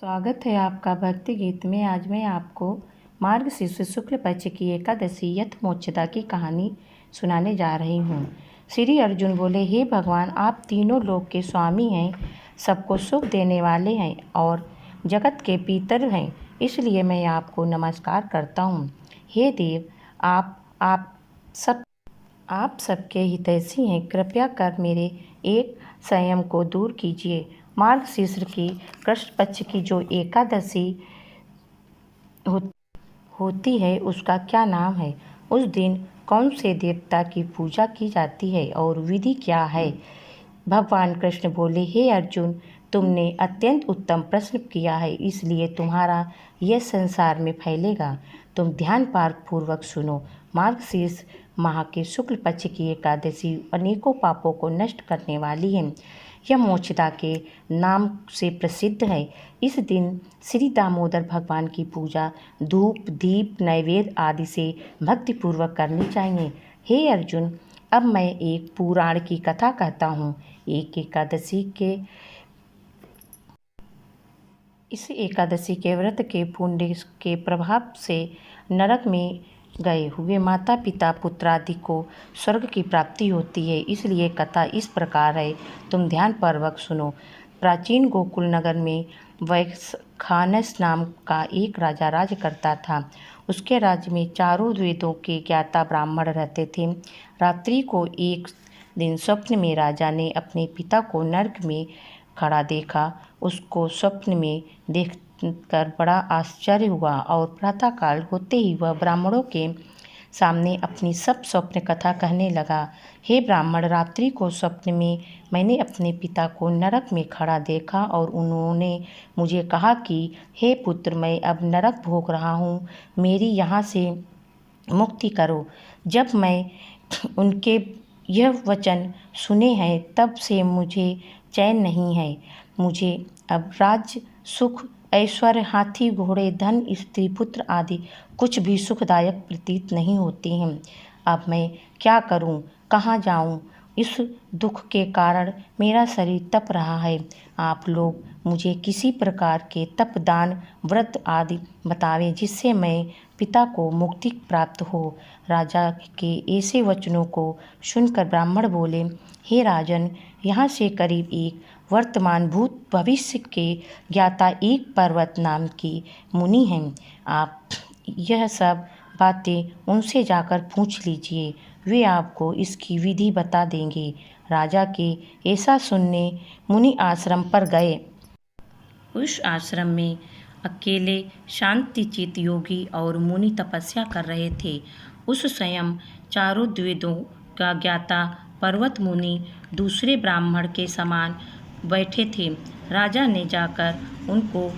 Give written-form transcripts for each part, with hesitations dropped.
स्वागत है आपका भक्ति गीत में। आज मैं आपको मार्गशीर्ष शुक्ल पक्ष की एकादशी यथ मोक्षदा की कहानी सुनाने जा रही हूँ। श्री अर्जुन बोले, हे भगवान, आप तीनों लोक के स्वामी हैं, सबको सुख देने वाले हैं और जगत के पितर हैं, इसलिए मैं आपको नमस्कार करता हूँ। हे देव, आप सबके हितैषी हैं, कृपया कर मेरे एक संयम को दूर कीजिए। मार्गशीर्ष की कृष्ण पक्ष की जो एकादशी होती है उसका क्या नाम है? उस दिन कौन से देवता की पूजा की जाती है और विधि क्या है? भगवान कृष्ण बोले, हे अर्जुन, तुमने अत्यंत उत्तम प्रश्न किया है, इसलिए तुम्हारा यह संसार में फैलेगा। तुम ध्यान पूर्वक सुनो। मार्गशीर्ष माह के शुक्ल पक्ष की एकादशी अनेकों पापों को नष्ट करने वाली है। यह मोक्षदा के नाम से प्रसिद्ध है। इस दिन श्री दामोदर भगवान की पूजा धूप, दीप, नैवेद्य आदि से भक्तिपूर्वक करनी चाहिए। हे अर्जुन, अब मैं एक पुराण की कथा कहता हूँ। इस एकादशी के व्रत के पुण्य के प्रभाव से नरक में गए हुए माता पिता पुत्र आदि को स्वर्ग की प्राप्ति होती है। इसलिए कथा इस प्रकार है, तुम ध्यानपूर्वक सुनो। प्राचीन गोकुल नगर में वैखानस नाम का एक राजा राज करता था। उसके राज्य में चारों वेदों के ज्ञाता ब्राह्मण रहते थे। रात्रि को एक दिन स्वप्न में राजा ने अपने पिता को नरक में खड़ा देखा। उसको स्वप्न में देखकर बड़ा आश्चर्य हुआ और प्रातःकाल होते ही वह ब्राह्मणों के सामने अपनी सब स्वप्न कथा कहने लगा। हे ब्राह्मण, रात्रि को स्वप्न में मैंने अपने पिता को नरक में खड़ा देखा और उन्होंने मुझे कहा कि हे पुत्र, मैं अब नरक भोग रहा हूँ, मेरी यहाँ से मुक्ति करो। जब मैं उनके यह वचन सुने हैं तब से मुझे चैन नहीं है। मुझे अब राज्य, सुख, ऐश्वर्य, हाथी घोड़े, धन, स्त्री, पुत्र आदि कुछ भी सुखदायक प्रतीत नहीं होते हैं। अब मैं क्या करूं, कहाँ जाऊं? इस दुख के कारण मेरा शरीर तप रहा है। आप लोग मुझे किसी प्रकार के तप, दान, व्रत आदि बतावें जिससे मैं पिता को मुक्ति प्राप्त हो। राजा के ऐसे वचनों को सुनकर ब्राह्मण बोले, हे राजन, यहाँ से करीब एक वर्तमान भूत भविष्य के ज्ञाता एक पर्वत नाम की मुनि हैं। आप यह सब बातें उनसे जाकर पूछ लीजिए, वे आपको इसकी विधि बता देंगे। राजा के ऐसा सुनने मुनि आश्रम पर गए। उस आश्रम में अकेले शांतिचित योगी और मुनि तपस्या कर रहे थे। उस स्वयं चारों वेदों का ज्ञाता पर्वत मुनि दूसरे ब्राह्मण के समान बैठे थे। राजा ने जाकर उनको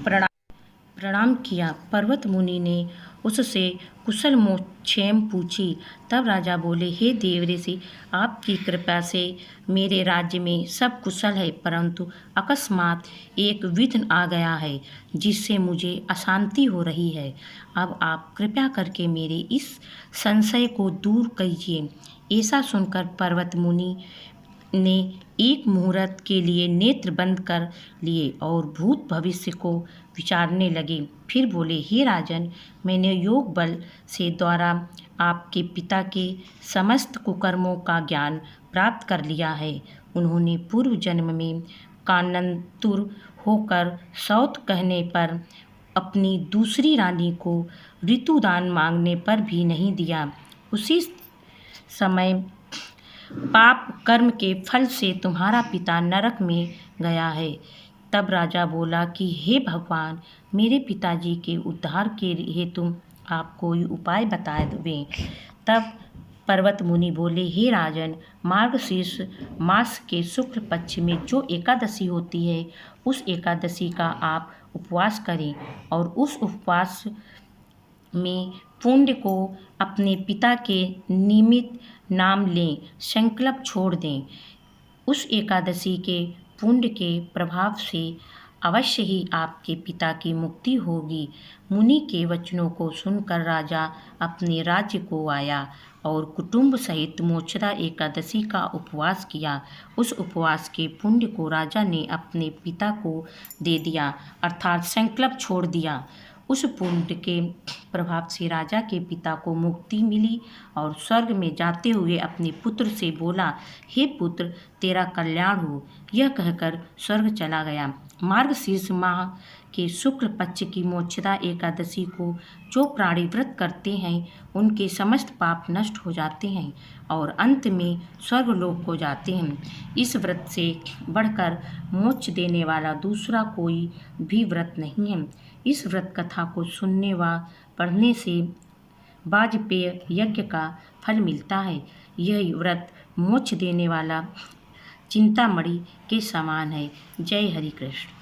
प्रणाम किया। पर्वत मुनि ने उससे कुशल क्षेम पूछी। तब राजा बोले, हे देव ऋषि, आपकी कृपा से मेरे राज्य में सब कुशल है, परंतु अकस्मात एक विघ्न आ गया है जिससे मुझे अशांति हो रही है। अब आप कृपया करके मेरे इस संशय को दूर कीजिए। ऐसा सुनकर पर्वत मुनि ने एक मुहूर्त के लिए नेत्र बंद कर लिए और भूत भविष्य को विचारने लगे। फिर बोले, हे राजन, मैंने योग बल से द्वारा आपके पिता के समस्त कुकर्मों का ज्ञान प्राप्त कर लिया है। उन्होंने पूर्व जन्म में कानंतुर होकर सौत कहने पर अपनी दूसरी रानी को ऋतुदान मांगने पर भी नहीं दिया। उसी समय पाप कर्म के फल से तुम्हारा पिता नरक में गया है। तब राजा बोला कि हे भगवान, मेरे पिताजी के उद्धार के हेतु आप कोई उपाय बता दें। तब पर्वत मुनि बोले, हे राजन, मार्गशीर्ष मास के शुक्ल पक्ष में जो एकादशी होती है, उस एकादशी का आप उपवास करें और उस उपवास में पुण्य को अपने पिता के निमित्त नाम लें, संकल्प छोड़ दें। उस एकादशी के पुण्य के प्रभाव से अवश्य ही आपके पिता की मुक्ति होगी। मुनि के वचनों को सुनकर राजा अपने राज्य को आया और कुटुंब सहित मोक्षदा एकादशी का उपवास किया। उस उपवास के पुण्य को राजा ने अपने पिता को दे दिया, अर्थात संकल्प छोड़ दिया। उस पुण्य के प्रभाव से राजा के पिता को मुक्ति मिली और स्वर्ग में जाते हुए अपने पुत्र से बोला, हे पुत्र, तेरा कल्याण हो। यह कहकर स्वर्ग चला गया। मार्गशीर्ष माह के शुक्ल पक्ष की मोक्षदा एकादशी को जो प्राणी व्रत करते हैं उनके समस्त पाप नष्ट हो जाते हैं और अंत में स्वर्गलोक को जाते हैं। इस व्रत से बढ़कर मोक्ष देने वाला दूसरा कोई भी व्रत नहीं है। इस व्रत कथा को सुनने व पढ़ने से वाजपेय यज्ञ का फल मिलता है। यह व्रत मोक्ष देने वाला चिंतामणि के समान है। जय हरि कृष्ण।